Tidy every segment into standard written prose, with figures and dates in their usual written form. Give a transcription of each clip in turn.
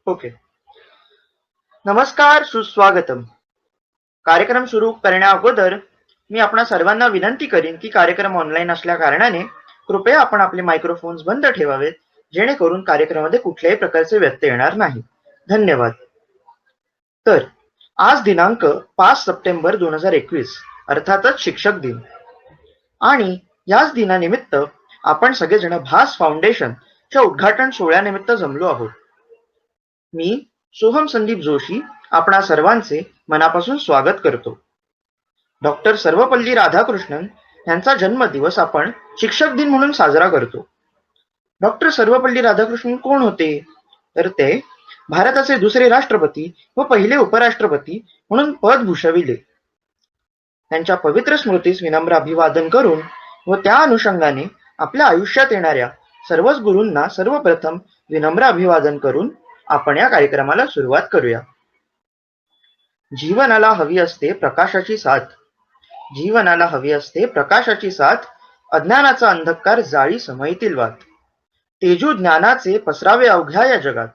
Okay. नमस्कार, सुस्वागतम. कार्यक्रम सुरू करण्या अगोदर मी आपणा सर्वांना विनंती करीन की कार्यक्रम ऑनलाईन असल्या कारणाने कृपया आपण आपले मायक्रोफोन्स बंद ठेवावेत, जेणेकरून कार्यक्रमामध्ये कुठल्याही प्रकारचे व्यत्यय येणार नाही. धन्यवाद. तर आज दिनांक 5 सप्टेंबर 2021 अर्थातच शिक्षक दिन आणि याच दिनानिमित्त आपण सगळेजण भास फाउंडेशनच्या उद्घाटन सोहळ्यानिमित्त जमलो आहोत. मी सोहम संदीप जोशी आपणा सर्वांचे मनापासून स्वागत करतो. डॉक्टर सर्वपल्ली राधाकृष्णन यांचा जन्मदिवस आपण शिक्षक दिन म्हणून साजरा करतो. डॉक्टर सर्वपल्ली राधाकृष्णन कोण होते? तर ते भारताचे दुसरे राष्ट्रपती व पहिले उपराष्ट्रपती म्हणून पद भूषविले. त्यांच्या पवित्र स्मृतीस विनम्र अभिवादन करून व त्या अनुषंगाने आपल्या आयुष्यात येणाऱ्या सर्वच गुरूंना सर्वप्रथम विनम्र अभिवादन करून आपण या कार्यक्रमाला सुरुवात करूया. जीवनाला हवी असते प्रकाशाची साथ. जीवनाला हवी असते प्रकाशाची साथ. अज्ञानाचा अंधकार जाळी समयतील वात. तेजू ज्ञानाचे पसरावे अवघ्या या जगात.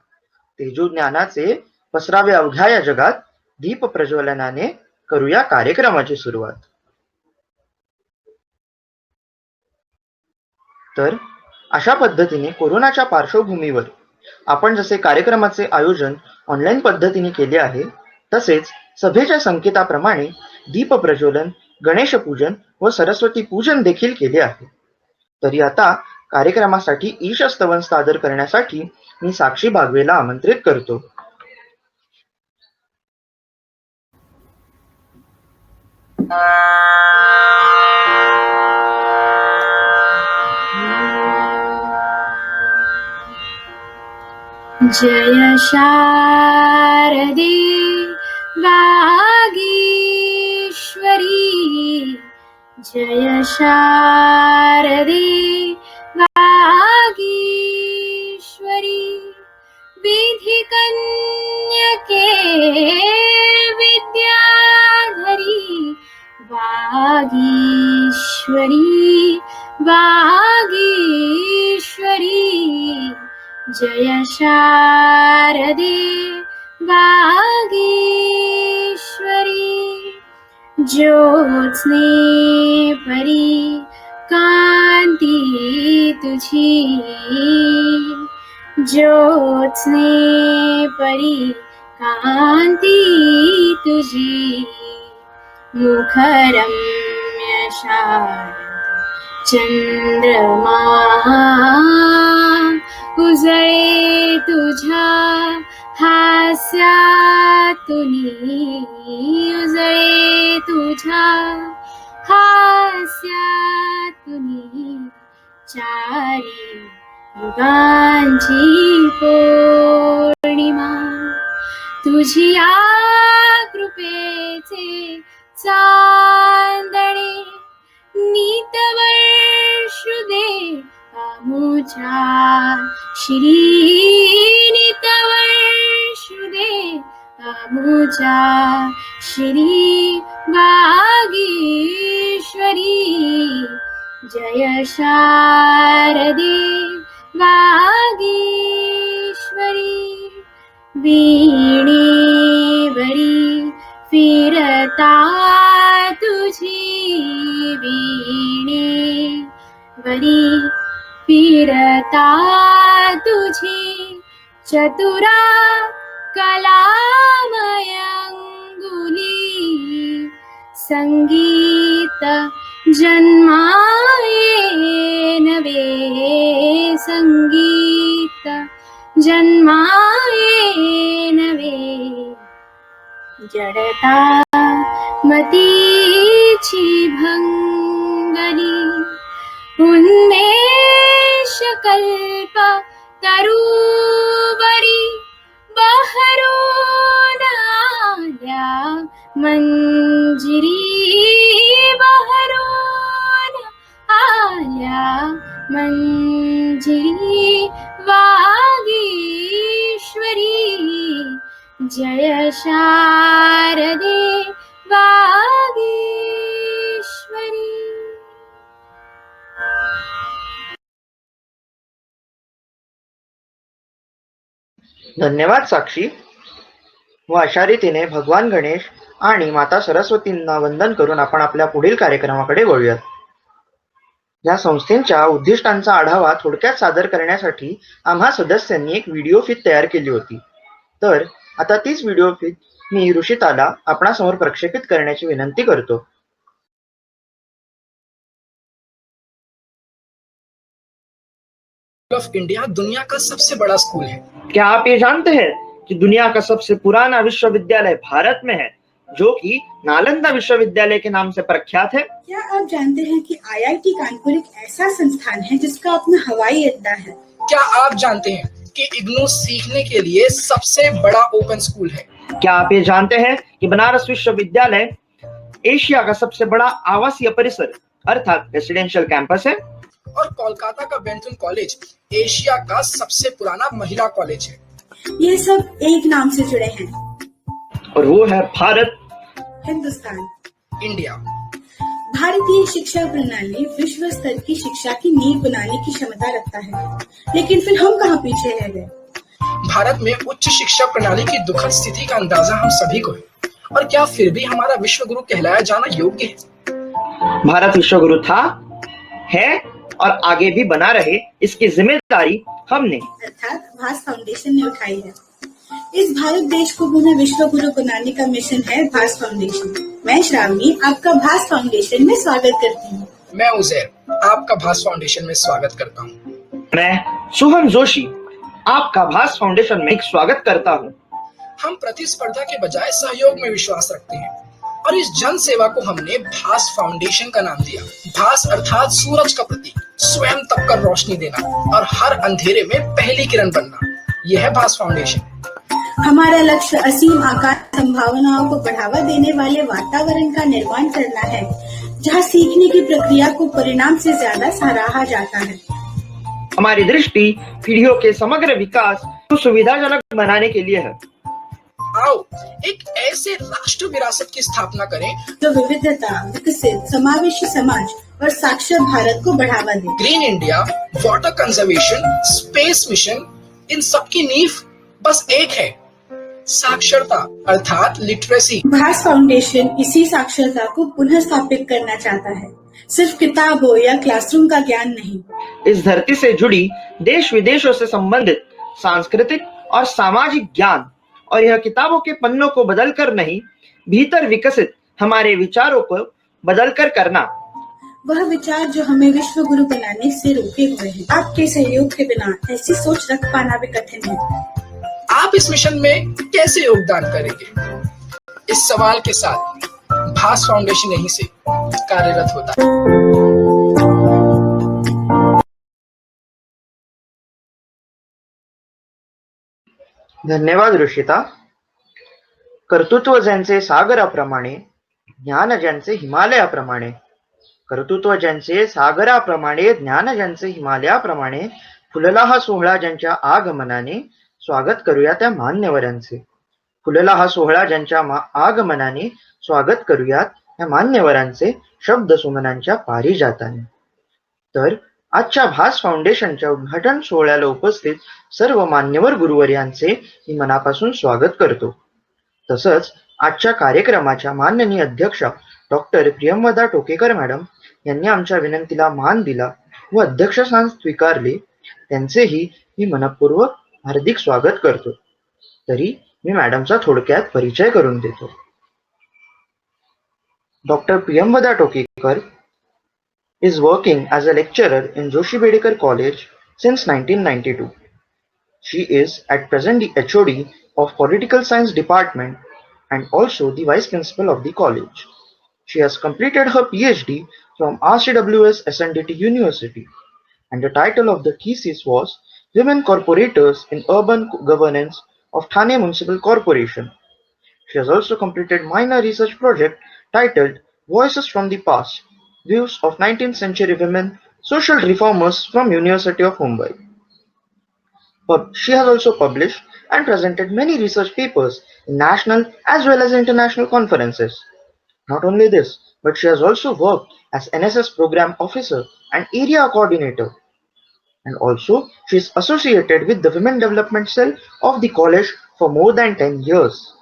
तेजू ज्ञानाचे पसरावे अवघ्या या जगात. दीप प्रज्वलनाने करूया कार्यक्रमाची सुरुवात. तर अशा पद्धतीने कोरोनाच्या पार्श्वभूमीवर आपण जसे कार्यक्रमाचे आयोजन ऑनलाईन पद्धतीने केले आहे, तसेच सभेच्या संकेताप्रमाणे दीप प्रज्वलन, गणेश पूजन व सरस्वती पूजन देखील केले आहे. तरी आता कार्यक्रमासाठी ईशस्तवन सादर करण्यासाठी मी साक्षी बागवेला आमंत्रित करतो. जय शारदे वागीश्वरी, जय शारदे वागीश्वरी, विधि कन्यके विद्याधरी वागीश्वरी, वागीश्वरी, जय शारदे वागीश्वरी. ज्योत्स्ने परी कांती तुझी, ज्योत्स्ने परी कांती तुझी, मुखरम्य शारद चंद्रमा, उजळे तुझ्या हास्यातुनी, उजळे तुझ्या हास्यातुनी, चारी युगांची पौर्णिमा, तुझी या कृपेचे चांदणे, नीतवर्षु दे आमुच्या श्री, नीतवर्षु दे आमुच्या श्री वागीश्वरी. जय शारदे वागीश्वरी. वीणेवरी फिरता तुझी, वीणेवरी फिरता तुझी, चतुरा कलामय अंगुली, संगीत जन्माये नवे, संगीत जन्माये नवे, जडता मतीची भंगली, उन्मेष कल्प तरुवरी, बहरून आल्या मंजिरी, बहरून आल्या मंजिरी वागीश्वरी. जय शारदे वागीश्वरी. धन्यवाद साक्षी. व अशा रीतीने भगवान गणेश आणि माता सरस्वतींना वंदन करून आपण आपल्या पुढील कार्यक्रमाकडे वळूयात. या संस्थेच्या उद्दिष्टांचा आढावा थोडक्यात सादर करण्यासाठी आम्हा सदस्यांनी एक व्हिडिओ फीत तयार केली होती. तर आता तीच व्हिडिओ फीत मी ऋषिताला आपणासमोर प्रक्षेपित करण्याची विनंती करतो. ऑफ इंडिया दुनिया का सबसे बड़ा स्कूल है. क्या आप ये जानते हैं कि दुनिया का सबसे पुराना विश्वविद्यालय भारत में है, जो कि नालंदा विश्वविद्यालय के नाम से प्रख्यात है? क्या आप जानते हैं कि आईआईटी कानपुर एक ऐसा संस्थान है जिसका अपना हवाई अड्डा है? क्या आप जानते हैं कि इग्नू सीखने के लिए सबसे बड़ा ओपन स्कूल है? क्या आप ये जानते हैं कि बनारस विश्वविद्यालय एशिया का सबसे बड़ा आवासीय परिसर अर्थात रेसिडेंशियल कैंपस है? और कोलकाता का बेंटन कॉलेज एशिया का सबसे पुराना महिला कॉलेज है. ये सब एक नाम से जुड़े हैं, और वो है भारत. हिंदुस्तान. इंडिया. भारतीय शिक्षा प्रणाली विश्व स्तर की शिक्षा की नींव बनाने की क्षमता रखता है, लेकिन फिर हम कहाँ पीछे रह गए? भारत में उच्च शिक्षा प्रणाली की दुखद स्थिति का अंदाजा हम सभी को है. और क्या फिर भी हमारा विश्व गुरु कहलाया जाना योग्य है? भारत विश्व गुरु था, है और आगे भी बना रहे, इसकी जिम्मेदारी हमने अर्थात भास फाउंडेशन ने उठाई है. इस भारत देश को पुनः विश्व गुरु बनाने का मिशन है भास फाउंडेशन. मैं श्रावणी आपका भास फाउंडेशन में स्वागत करती हूँ. मैं उजैर आपका भास फाउंडेशन में स्वागत करता हूँ. मैं सुहम जोशी आपका भास फाउंडेशन में स्वागत करता हूँ. हम प्रतिस्पर्धा के बजाय सहयोग में विश्वास रखते हैं और इस जन सेवा को हमने भास फाउंडेशन का नाम दिया. भास अर्थात सूरज का प्रतीक, स्वयं तपकर रोशनी देना और हर अंधेरे में पहली किरण बनना, यह है भास फाउंडेशन. हमारा लक्ष्य असीम आकार संभावनाओं को बढ़ावा देने वाले वातावरण का निर्माण करना है, जहां सीखने की प्रक्रिया को परिणाम से ज्यादा सराहा जाता है. हमारी दृष्टि पीढ़ियों के समग्र विकास को सुविधाजनक बनाने के लिए है. आओ एक ऐसे राष्ट्र विरासत की स्थापना करें जो विविधता, विकसित, समावेशी समाज और साक्षर भारत को बढ़ावा दे. Green India, water conservation, space mission, इन सब की नींव बस एक है, साक्षरता अर्थात लिटरेसी. भास फाउंडेशन इसी साक्षरता को पुनः स्थापित करना चाहता है, सिर्फ किताब हो या क्लासरूम का ज्ञान नहीं. इस धरती से जुड़ी देश विदेशों से संबंधित सांस्कृतिक और सामाजिक ज्ञान, और यह किताबों के पन्नों को बदलकर नहीं, भीतर विकसित हमारे विचारों को बदलकर करना. वह विचार जो हमें विश्व गुरु बनाने से रोके हुए हैं. आपके सहयोग के बिना ऐसी सोच रख पाना भी कठिन है. आप इस मिशन में कैसे योगदान करेंगे? इस सवाल के साथ भास फाउंडेशन यहीं से कार्यरत होता है. धन्यवाद ऋषिता. कर्तृत्व ज्यांचे सागराप्रमाणे, ज्ञान ज्यांचे हिमालयाप्रमाणे. कर्तृत्व ज्यांचे सागराप्रमाणे, ज्ञान ज्यांचे हिमालयाप्रमाणे, फुलला हा सोहळा ज्यांच्या आगमनाने, स्वागत करूया त्या मान्यवरांचे. फुलला हा सोहळा ज्यांच्या आगमनाने, स्वागत करूयात या मान्यवरांचे, शब्द सुमनांच्या पारिजाताने. तर आजच्या भास फाउंडेशनच्या उद्घाटन सोहळ्याला उपस्थित सर्व मान्यवर गुरुवर्यांचे मी मनापासून स्वागत करतो. तसंच आजच्या कार्यक्रमाच्या माननीय अध्यक्षा डॉक्टर प्रियमवदा टोकेकर मॅडम यांनी आमच्या विनंतीला मान दिला व अध्यक्षस्थान स्वीकारले, त्यांचेही मी मनपूर्वक हार्दिक स्वागत करतो. तरी मी मॅडमचा थोडक्यात परिचय करून देतो. Doctor Priyamvada Tokekar is working as a lecturer in Joshi Bedekar College since 1992. She is at present the HOD of Political Science Department and also the Vice Principal of the college. She has completed her PhD from RCWS SNDT University, and the title of the thesis was Women Corporators in Urban Governance of Thane Municipal Corporation. She has also completed minor research project titled Voices from the Past, Views of 19th Century Women Social Reformers from University of Mumbai. She has also published and presented many research papers in national as well as international conferences. Not only this, but she has also worked as NSS Program Officer and Area Coordinator. and also she is associated with the Women Development Cell of the college for more than 10 years.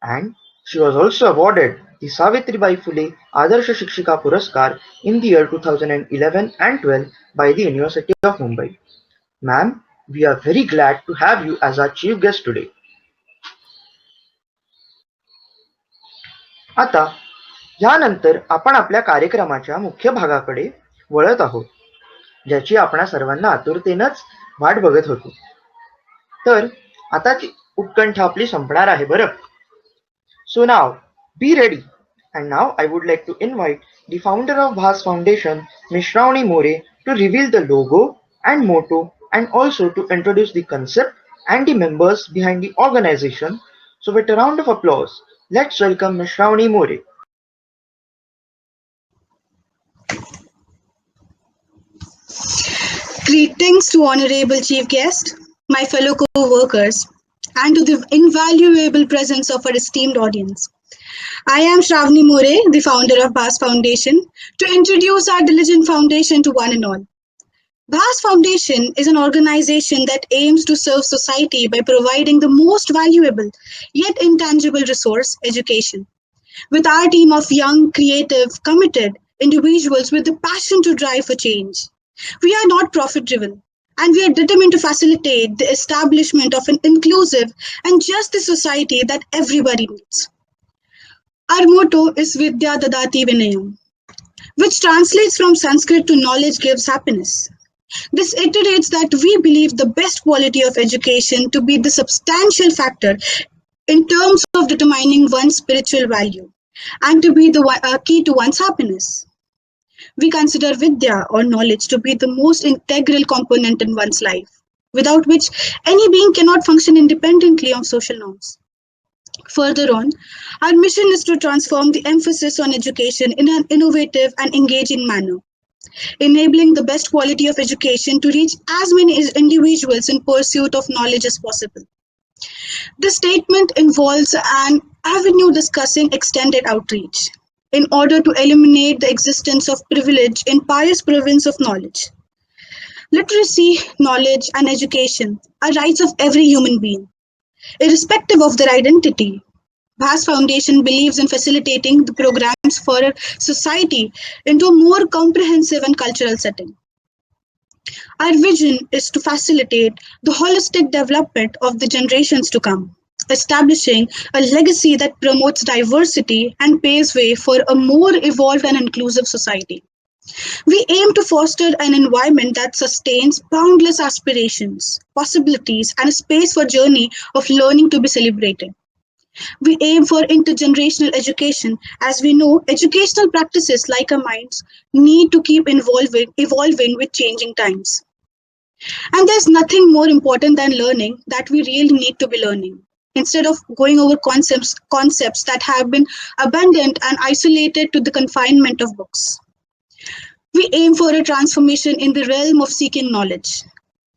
And she was also awarded the Savitribai Phule Adarsha Shikshika Puraskar in the year 2011 and 12 by the University of Mumbai. Ma'am, we are very glad to have you as our chief guest today. आता यानंतर आपण आपल्या कार्यक्रमाच्या मुख्य भागाकडे वळत आहोत, ज्याची आपणा सर्वांना आतुरतेनंच वाट बघत होतो. तर आता ती उत्कंठा आपली संपणार आहे बरं. So now, be ready. And now I would like to invite the founder of Bhaas Foundation, Nishwani Mori, to reveal the logo and motto and also to introduce the concept and the members behind the organization. So with a round of applause, let's welcome Nishwani Mori. Greetings to Honorable Chief Guest, my fellow co-workers, and to the invaluable presence of our esteemed audience. I am Shravani More, the founder of Bhaas Foundation, to introduce our diligent foundation to one and all. Bhaas Foundation is an organization that aims to serve society by providing the most valuable yet intangible resource, education. With our team of young, creative, committed individuals with the passion to drive for change. We are not profit driven, and we are determined to facilitate the establishment of an inclusive and just society that everybody needs. Our motto is Vidya Dadati Vinayam, which translates from Sanskrit to knowledge gives happiness. This iterates that we believe the best quality of education to be the substantial factor in terms of determining one's spiritual value and to be the key to one's happiness. We consider Vidya or knowledge to be the most integral component in one's life, without which any being cannot function independently of social norms. Further on, our mission is to transform the emphasis on education in an innovative and engaging manner, enabling the best quality of education to reach as many individuals in pursuit of knowledge as possible. This statement involves an avenue discussing extended outreach in order to eliminate the existence of privilege in pious province of knowledge. Literacy, knowledge, and education are rights of every human being, irrespective of their identity. Bhaas Foundation believes in facilitating the programs for society into a more comprehensive and cultural setting. Our vision is to facilitate the holistic development of the generations to come, establishing a legacy that promotes diversity and paves way for a more evolved and inclusive society. We aim to foster an environment that sustains boundless aspirations, possibilities, and a space for journey of learning to be celebrated. We aim for intergenerational education as we know educational practices like our minds need to keep evolving with changing times. And there's nothing more important than learning that we really need to be learning. Instead of going over concepts that have been abandoned and isolated to the confinement of books. We aim for a transformation in the realm of seeking knowledge,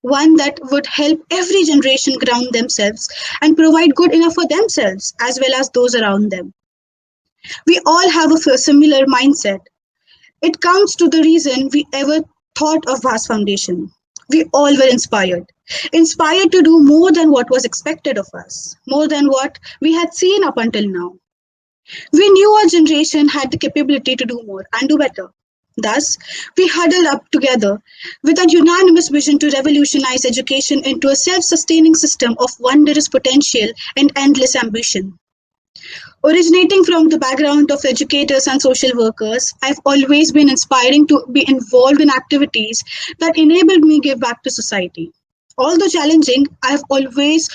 one that would help every generation ground themselves and provide good enough for themselves as well as those around them. We all have a similar mindset. It comes to the reason we ever thought of Bhaas Foundation. We all were inspired to do more than what was expected of us, more than what we had seen up until now. We knew our generation had the capability to do more and do better. Thus, we huddled up together with a unanimous vision to revolutionize education into a self-sustaining system of wondrous potential and endless ambition. Originating from the background of educators and social workers, I've always been inspiring to be involved in activities that enabled me to give back to society. Although challenging, I've always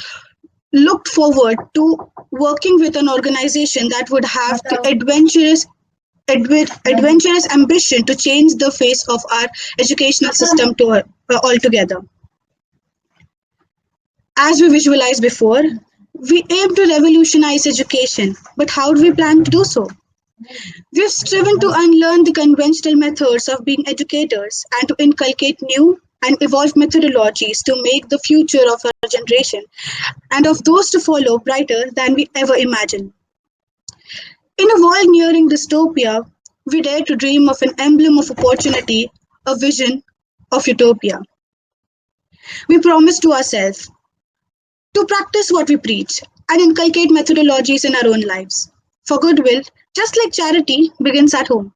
looked forward to working with an organization that would have the adventurous ambition to change the face of our educational system altogether. As we visualized before, we aim to revolutionize education, but how do we plan to do so? We've striven to unlearn the conventional methods of being educators and to inculcate new and evolved methodologies to make the future of our generation and of those to follow brighter than we ever imagined. In a world nearing dystopia, we dare to dream of an emblem of opportunity, a vision of utopia. We promise to ourselves to practice what we preach and inculcate methodologies in our own lives. For goodwill, just like charity, begins at home.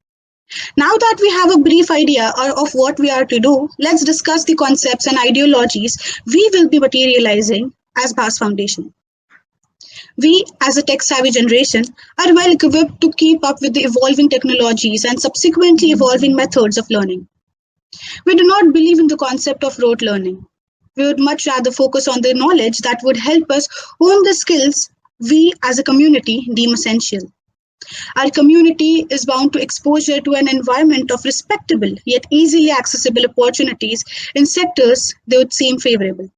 Now that we have a brief idea of what we are to do, let's discuss the concepts and ideologies we will be materializing as Bhaas Foundation. We, as a tech-savvy generation, are well equipped to keep up with the evolving technologies and subsequently evolving methods of learning. We do not believe in the concept of rote learning. We would much rather focus on the knowledge that would help us hone the skills we as a community deem essential. Our community is bound to exposure to an environment of respectable yet easily accessible opportunities in sectors they would seem favorable.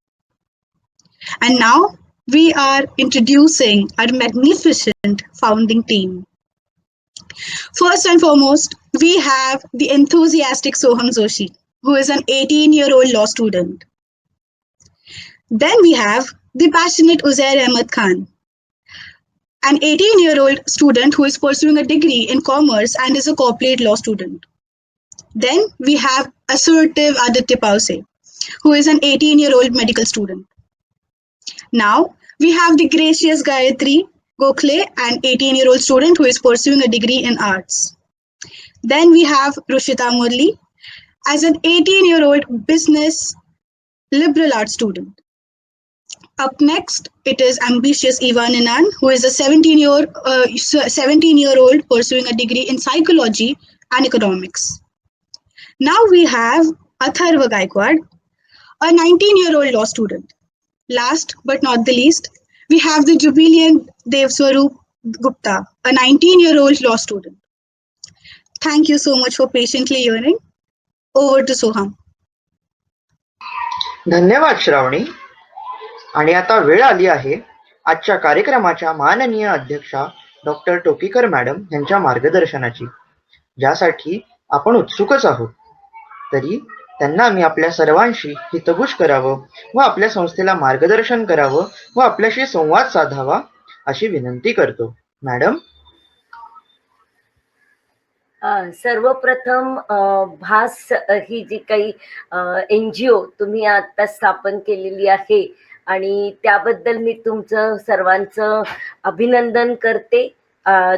And now we are introducing our magnificent founding team. First and foremost, we have the enthusiastic Soham Joshi, who is an 18-year-old law student. Then we have the passionate Uzair Ahmed Khan, an 18-year-old student who is pursuing a degree in commerce and is a corporate law student. Then we have assertive Aditya Pause, who is an 18-year-old medical student. Now we have the gracious Gayatri Gokhale, an 18-year-old student who is pursuing a degree in arts. Then we have Rushita Murli as an 18-year-old business liberal arts student. Up next, it is ambitious Ivan Inan, who is a 17-year-old pursuing a degree in psychology and economics. Now we have Atharva Gaikwad, a 19-year-old law student. Last but not the least, we have the jubilant Devswarup Gupta, a 19-year-old law student. Thank you so much for patiently hearing. Over to Soham. धन्यवाद श्रावणी. आणि आता वेळ आली आहे आजच्या कार्यक्रमाच्या माननीय अध्यक्षा डॉक्टर टोकेकर मॅडम यांच्या मार्गदर्शनाची, ज्यासाठी आपण उत्सुकच आहोत. तरी त्यांना मी आपल्या सर्वांशी हितगुज करावं व आपल्या संस्थेला मार्गदर्शन करावं व आपल्याशी संवाद साधावा अशी विनंती करतो. मॅडम. सर्वप्रथम भास ही जी काही NGO तुम्ही आता स्थापन केलेली आहे आणि त्याबद्दल मी तुमचं सर्वांचं अभिनंदन करते.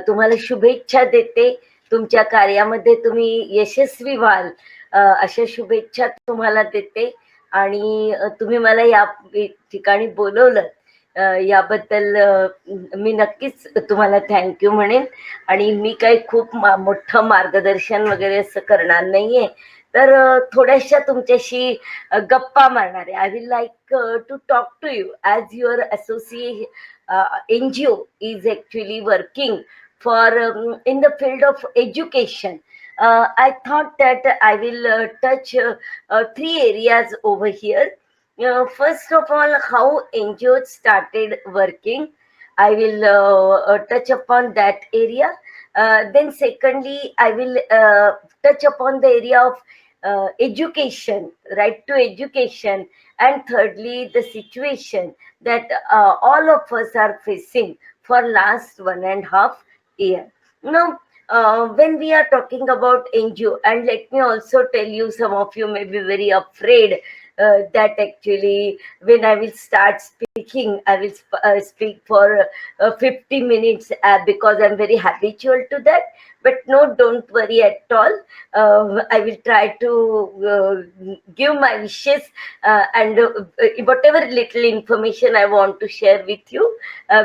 तुम्हाला शुभेच्छा देते. तुमच्या कार्यामध्ये तुम्ही यशस्वी व्हाल अशा शुभेच्छा तुम्हाला देते. आणि तुम्ही मला या ठिकाणी बोलवलं याबद्दल मी नक्कीच तुम्हाला थँक्यू म्हणेन. आणि मी काही खूप मोठं मार्गदर्शन वगैरे असं करणार नाहीये, तर थोड्याशा तुमच्याशी गप्पा मारणार आहे. I will like to talk to you as your associate NGO is actually working for in the field of education. I thought that I will touch 3 areas over here. First of all, how NGOs started working. I will touch upon that area. Then secondly, I will touch upon the area of education, right to education. And thirdly, the situation that all of us are facing for last 1.5 year. Now, when we are talking about NGO, and let me also tell you, some of you may be very afraid that actually when I will start speaking, I will speak for 50 minutes because I'm very habitual to that. But no, don't worry at all. I will try to give my wishes and whatever little information I want to share with you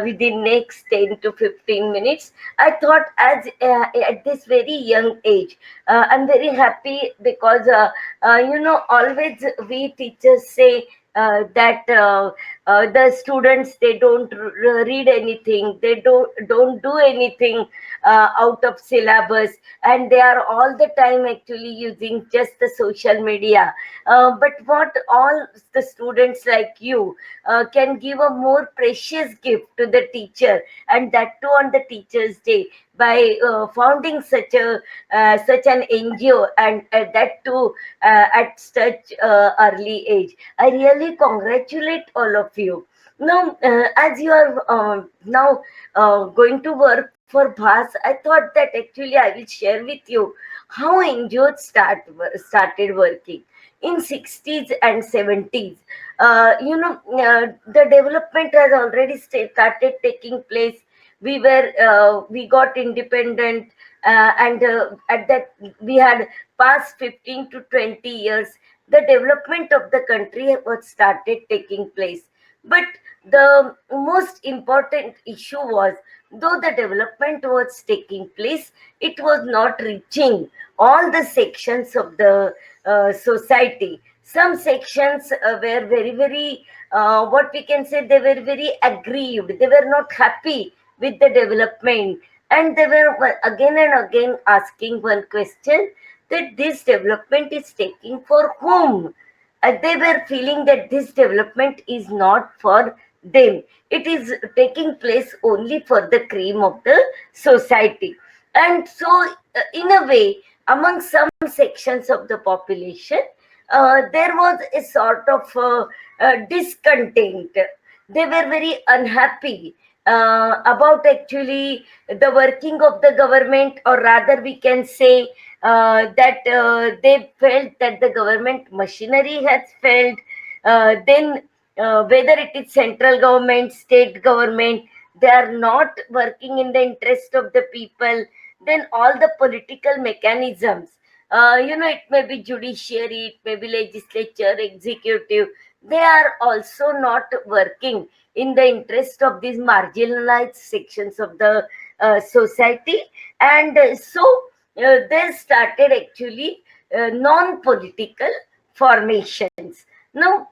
within next 10 to 15 minutes. I thought as at this very young age, I'm very happy because always we teachers say that the students, they don't read anything, they don't do anything out of syllabus, and they are all the time actually using just the social media. But what all the students like you can give a more precious gift to the teacher, and that too on the Teachers' Day, by founding such an NGO, and that too at such early age. I really congratulate all of you. Now, as you are now going to work for Bhaas, I thought that actually I will share with you how NGOs started working. in 60s and 70s. The development has already started taking place. We got independent, and at that we had past 15 to 20 years, the development of the country was started taking place. But the most important issue was, though the development was taking place, it was not reaching all the sections of the society. Some sections were very, very, what we can say, they were very aggrieved. They were not happy with the development. And they were again and again asking one question, that this development is taking for whom? They were feeling that this development is not for them. It is taking place only for the cream of the society. And so, in a way, among some sections of the population, there was a sort of discontent. They were very unhappy about actually the working of the government, or rather, we can say that they felt that the government machinery has failed. Then, whether it is central government, state government, they are not working in the interest of the people. Then all the political mechanisms, it may be judiciary, it may be legislature, executive, they are also not working in the interest of these marginalized sections of the society. And they started actually non-political formations. Now,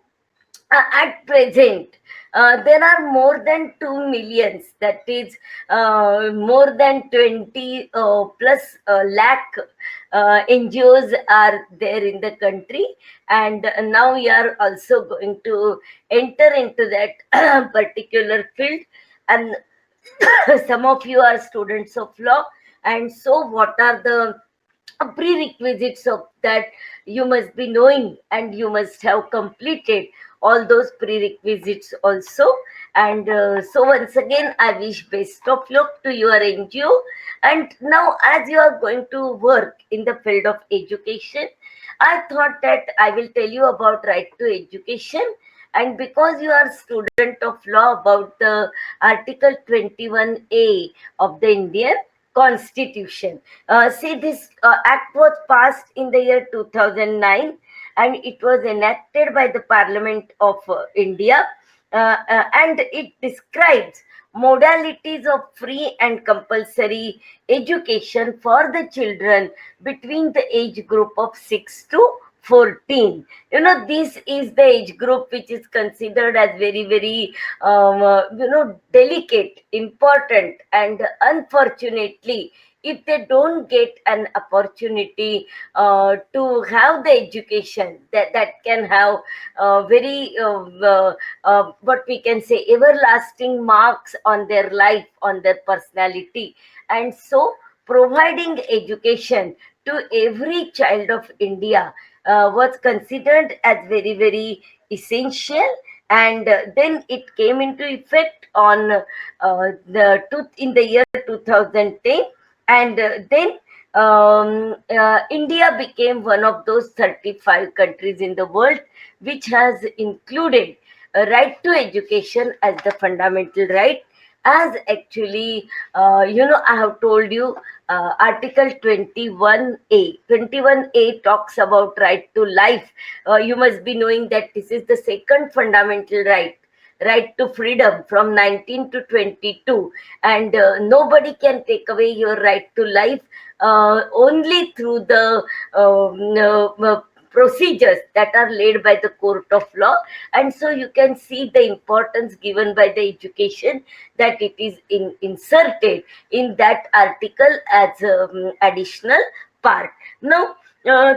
at present, there are more than 2 millions, that is more than 20 plus lakh NGOs are there in the country. And now we are also going to enter into that particular field. And some of you are students of law, and so what are the prerequisites of that? You must be knowing, and you must have completed all those prerequisites also. And so once again, I wish best of luck to your NGO. And now, as you are going to work in the field of education, I thought that I will tell you about right to education. And because you are student of law, about the article 21A of the Indian Constitution. See, this act was passed in the year 2009, and it was enacted by the Parliament of India. And it describes modalities of free and compulsory education for the children between the age group of 6 to 14. This is the age group which is considered as very, very delicate, important, and unfortunately, if they don't get an opportunity to have the education that can have very what we can say, everlasting marks on their life, on their personality. And so, providing education to every child of India was considered as very, very essential. And then it came into effect on in the year 2010. And then India became one of those 35 countries in the world which has included a right to education as the fundamental right. As actually, I have told you, Article 21A. 21A talks about right to life. You must be knowing that this is the second fundamental right, right to freedom from 19 to 22. And nobody can take away your right to life only through the procedures that are laid by the court of law. And so you can see the importance given by the education, that it is inserted in that article as additional part. Now,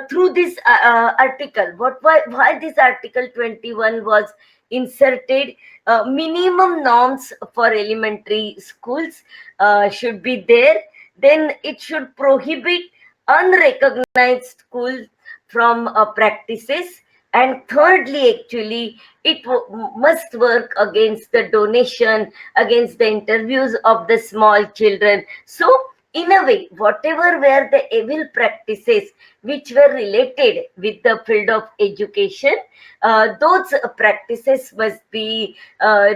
through this article, why this article 21 was inserted? Minimum norms for elementary schools should be there. Then it should prohibit unrecognized schools from practices. And thirdly, actually, it must work against the donation, against the interviews of the small children. So in a way, whatever were the evil practices which were related with the field of education, those practices must be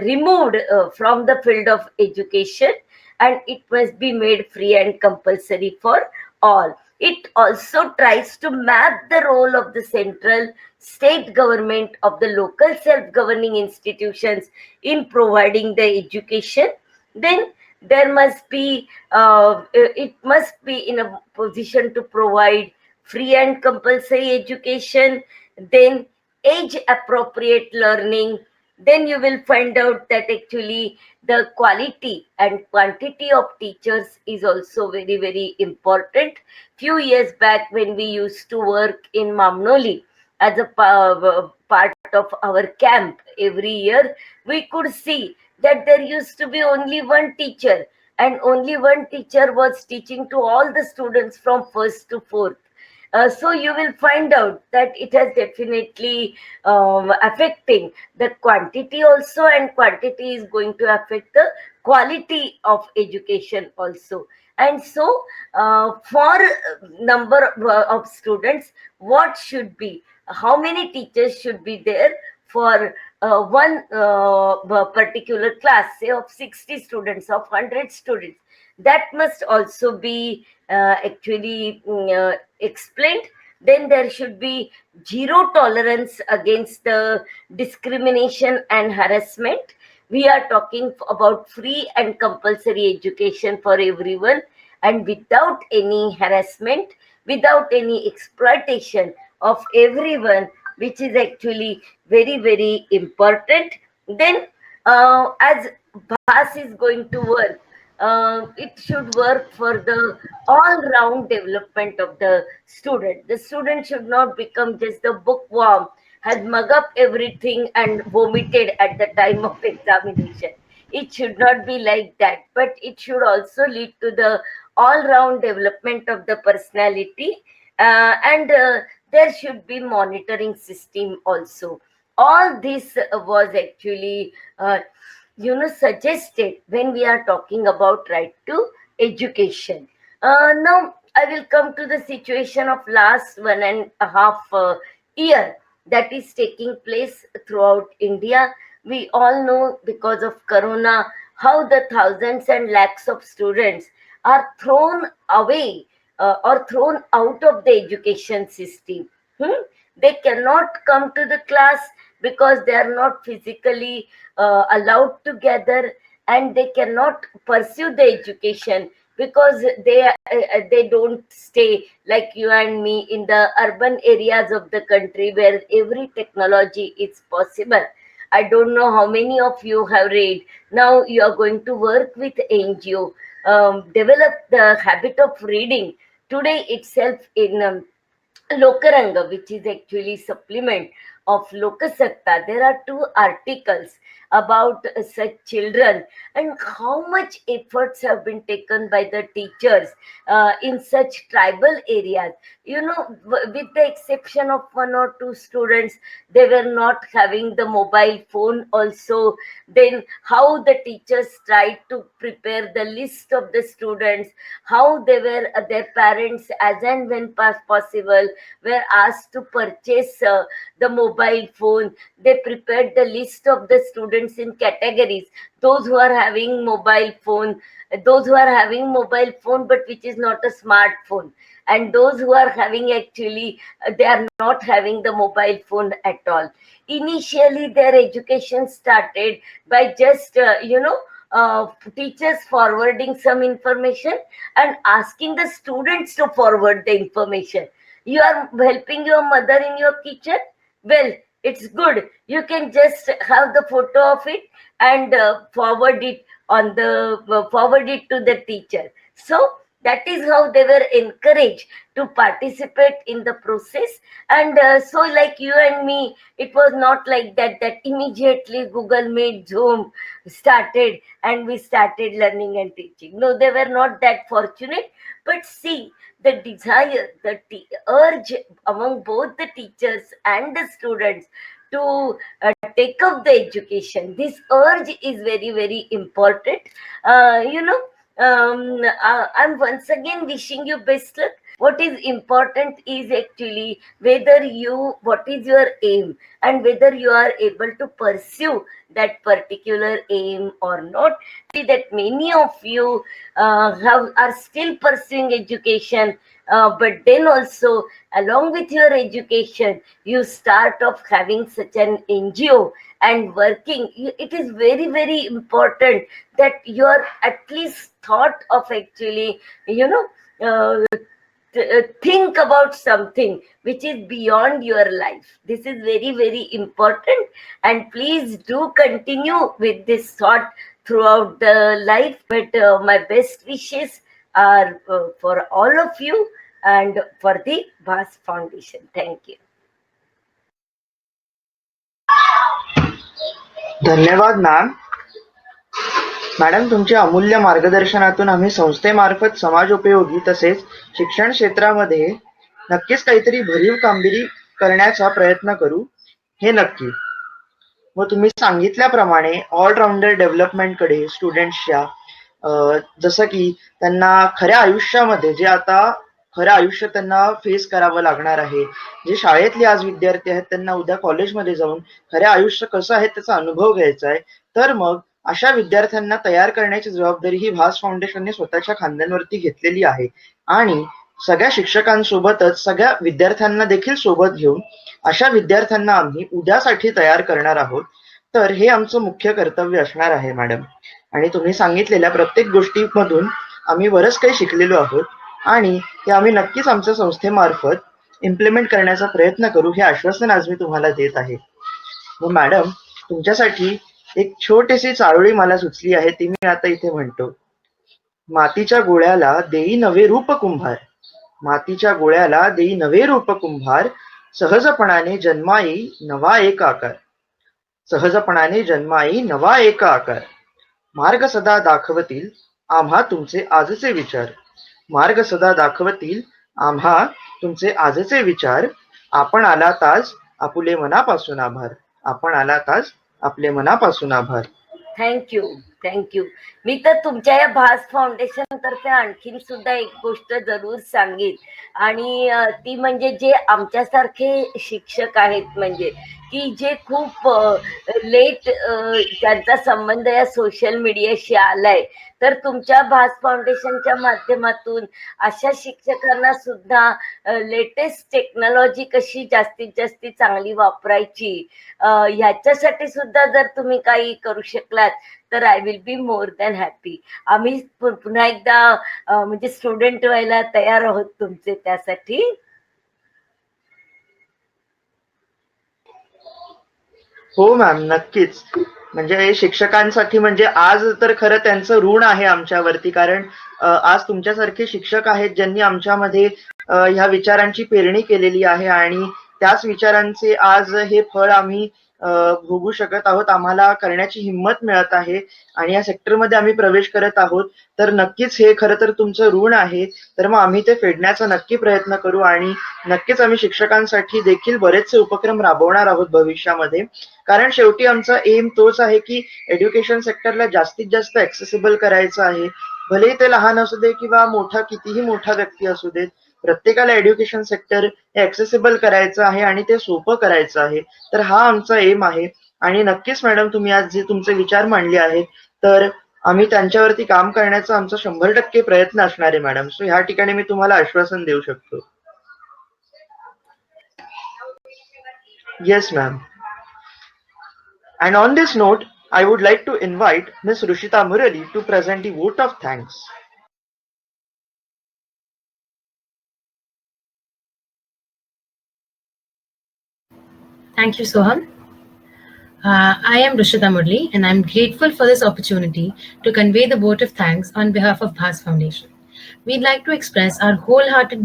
removed from the field of education, and it must be made free and compulsory for all. It also tries to map the role of the central state government of the local self-governing institutions in providing the education. Then there must be it must be in a position to provide free and compulsory education, then age appropriate learning. Then you will find out that actually the quality and quantity of teachers is also very, very important. Few years back, when we used to work in Mamnoli as a part of our camp every year, we could see that there used to be only one teacher, and only one teacher was teaching to all the students from first to fourth. So you will find out that it has definitely affecting the quantity also, and quantity is going to affect the quality of education also. And so for number of students, what should be, how many teachers should be there for one particular class, say of 60 students, of 100 students, that must also be actually explained. Then there should be zero tolerance against the discrimination and harassment. We are talking about free and compulsory education for everyone, and without any harassment, without any exploitation of everyone, which is actually very, very important. Then as Bhaas is going to work, it should work for the all-round development of the student. The student should not become just the bookworm, has mug up everything and vomited at the time of examination. It should not be like that, but it should also lead to the all-round development of the personality, and there should be monitoring system also. All this was actually suggested when we are talking about right to education. Now I will come to the situation of last 1.5 year that is taking place throughout India. We all know, because of corona, how the thousands and lakhs of students are thrown away or thrown out of the education system. They cannot come to the class because they are not physically allowed to gather, and they cannot pursue the education because they don't stay like you and me in the urban areas of the country where every technology is possible. I don't know how many of you have read. Now you are going to work with NGO, develop the habit of reading. Today itself in Lokaranga, which is actually supplement of Lokasatta, there are two articles about such children, and how much efforts have been taken by the teachers in such tribal areas. With the exception of one or two students, they were not having the mobile phone also. Then how the teachers tried to prepare the list of the students, how they were their parents, as and when possible, were asked to purchase the mobile phone. They prepared the list of the students in categories: those who are having mobile phone, those who are having mobile phone but which is not a smartphone, and those who are having actually they are not having the mobile phone at all. Initially their education started by just teachers forwarding some information and asking the students to forward the information. You are helping your mother in your kitchen? Well, it's good. You can just have the photo of it and forward it to the teacher. So that is how they were encouraged to participate in the process. And so like you and me, it was not like that immediately Google Meet, Zoom started and we started learning and teaching. No, they were not that fortunate. But see, the desire, the urge among both the teachers and the students to take up the education, this urge is very, very important. uh, you know I'm once again wishing you best luck. What is important is actually what is your aim, and whether you are able to pursue that particular aim or not. See that many of you are still pursuing education, but then also along with your education, you start off having such an NGO and working. It is very, very important that you are at least thought of actually, think about something which is beyond your life. This is very, very important, and please do continue with this thought throughout the life. But my best wishes are for all of you and for the Bhaas Foundation. Thank you. धन्यवाद ma'am. Madam, तुमच्या अमूल्य मार्गदर्शनातून आम्ही संस्थेमार्फत समाजोपयोगी तसेच शिक्षण क्षेत्रामध्ये नक्कीच काहीतरी भरीव कामगिरी करण्याचा प्रयत्न करू, हे नक्की. व तुम्ही सांगितल्याप्रमाणे ऑलराऊंडर डेव्हलपमेंटकडे स्टुडंट्सच्या जसं की त्यांना खऱ्या आयुष्यामध्ये जे आता खरं आयुष्य त्यांना फेस करावं लागणार आहे, जे शाळेतले आज विद्यार्थी आहेत त्यांना उद्या कॉलेजमध्ये जाऊन खरं आयुष्य कसं आहे त्याचा अनुभव घ्यायचा आहे, तर मग अशा विद्यार्थ्यांना तयार करण्याची जबाबदारी ही भास फाउंडेशनने स्वतःच्या खांद्यांवरती घेतलेली आहे. आणि सगळ्या शिक्षकांसोबतच सगळ्या विद्यार्थ्यांना देखील सोबत घेऊन अशा विद्यार्थ्यांना आम्ही उद्यासाठी तयार करणार आहोत. तर हे आमचं मुख्य कर्तव्य असणार आहे मॅडम. आणि तुम्ही सांगितलेल्या प्रत्येक गोष्टीमधून आम्ही बरंच काही शिकलेलो आहोत आणि ते आम्ही नक्कीच आमच्या संस्थेमार्फत इम्प्लिमेंट करण्याचा प्रयत्न करू, हे आश्वासन आज मी तुम्हाला देत आहे. मग मॅडम, तुमच्यासाठी एक छोटीशी चारोळी मला सुचली आहे, ती मी आता इथे म्हणतो. मातीच्या गोळ्याला देई नवे रूप कुंभार, मातीच्या गोळ्याला देई नवे रूप कुंभार, सहजपणाने जन्माई नवा एक आकार, सहजपणाने जन्माई नवा एक आकार. मार्ग सदा दाखवतील आम्हा तुमचे आजचे विचार, मार्ग सदा दाखवतील आम्हा तुमचे आजचे विचार. आपण आलात आज आपुले मनापासून आभार, आपण आलात आज आपले मनापासून आभार. Thank you, thank you. मी तर तुमच्या या भास फाउंडेशन तर्फे आणखीन सुद्धा एक गोष्ट जरूर सांगेन, आणि ती म्हणजे जे आमच्यासारखे शिक्षक आहेत, म्हणजे की जे खूप लेट त्यांचा संबंध या सोशल मीडियाशी आलाय, तर तुमच्या भास फाउंडेशनच्या माध्यमातून अशा शिक्षकांना सुद्धा लेटेस्ट टेक्नॉलॉजी कशी जास्तीत जास्त चांगली वापरायची, ह्याच्यासाठी सुद्धा जर तुम्ही काही करू शकलात तर I will be more than happy. आम्ही पुन्हा एकदा म्हणजे स्टुडंट व्हायला तयार आहोत तुमचे त्यासाठी. हो मॅम, नक्कीच. म्हणजे शिक्षकांसाठी म्हणजे आज तर खरं त्यांचं ऋण आहे आमच्यावरती, कारण आज तुमच्यासारखे शिक्षक आहेत ज्यांनी आमच्यामध्ये ह्या विचारांची पेरणी केलेली आहे आणि त्याच विचारांचे आज हे फळ आम्ही भोगू शकत आहोत, आम्हाला करण्याची हिंमत मिळत आहे आणि या सेक्टरमध्ये आम्ही प्रवेश करत आहोत. तर नक्कीच हे खरं तर तुमचं ऋण आहे. तर मग आम्ही ते फेडण्याचा नक्की प्रयत्न करू आणि नक्कीच आम्ही शिक्षकांसाठी देखील बरेचसे उपक्रम राबवणार आहोत भविष्यामध्ये. कारण शेवटी आमचा एम तोच आहे की एज्युकेशन सेक्टरला जास्तीत जास्त ऍक्सेसिबल करायचं आहे. भलेही ते लहान असू दे किंवा मोठा, कितीही मोठा व्यक्ती असू देत, प्रत्येकाला एज्युकेशन सेक्टर हे ऍक्सेसिबल करायचं आहे आणि ते सोपं करायचं आहे. तर हा आमचा एम आहे. आणि नक्कीच मॅडम, तुम्ही आज जे तुमचे विचार मांडले आहेत तर आम्ही त्यांच्यावरती काम करण्याचा आमचा 100% प्रयत्न असणार आहे मॅडम. सो ह्या ठिकाणी मी तुम्हाला आश्वासन देऊ शकतो. Yes ma'am. And on this note, I would like to invite Ms. Rushita Murali to present the vote of thanks. Thank you, Soham. I am Rushita Murali, and I'm grateful for this opportunity to convey the vote of thanks on behalf of Bhaas Foundation. We'd like to express our wholehearted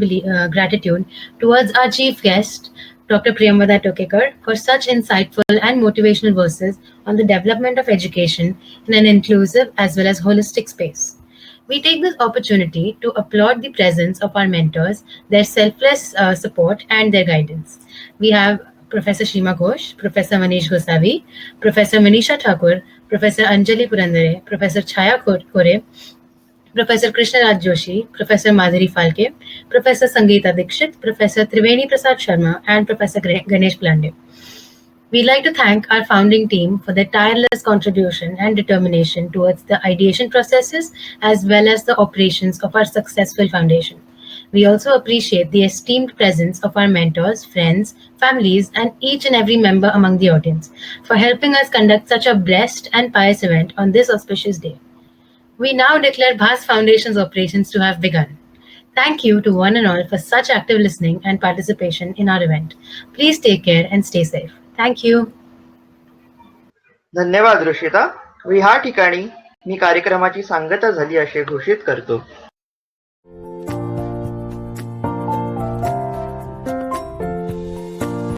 gratitude towards our chief guest, Dr. Priyamvada Tokekar, for such insightful and motivational verses on the development of education in an inclusive as well as holistic space. We take this opportunity to applaud the presence of our mentors, their selfless support, and their guidance. We have Professor Shima Ghosh, Professor Manish Gosavi, Professor Manisha Thakur, Professor Anjali Purandare, Professor Chaya Kore, Professor Krishnaraj Joshi, Professor Madhuri Falke, Professor Sangeeta Dikshit, Professor Triveni Prasad Sharma, and Professor Ganesh Blande. We'd like to thank our founding team for their tireless contribution and determination towards the ideation processes as well as the operations of our successful foundation. We also appreciate the esteemed presence of our mentors, friends, families, and each and every member among the audience for helping us conduct such a blessed and pious event on this auspicious day. We now declare Bhaas Foundation's operations to have begun. Thank you to one and all for such active listening and participation in our event. Please take care and stay safe. Thank you. धन्यवाद ऋषिता. ह्या ठिकाणी मी कार्यक्रमाची सांगता झाली असे घोषित करतो.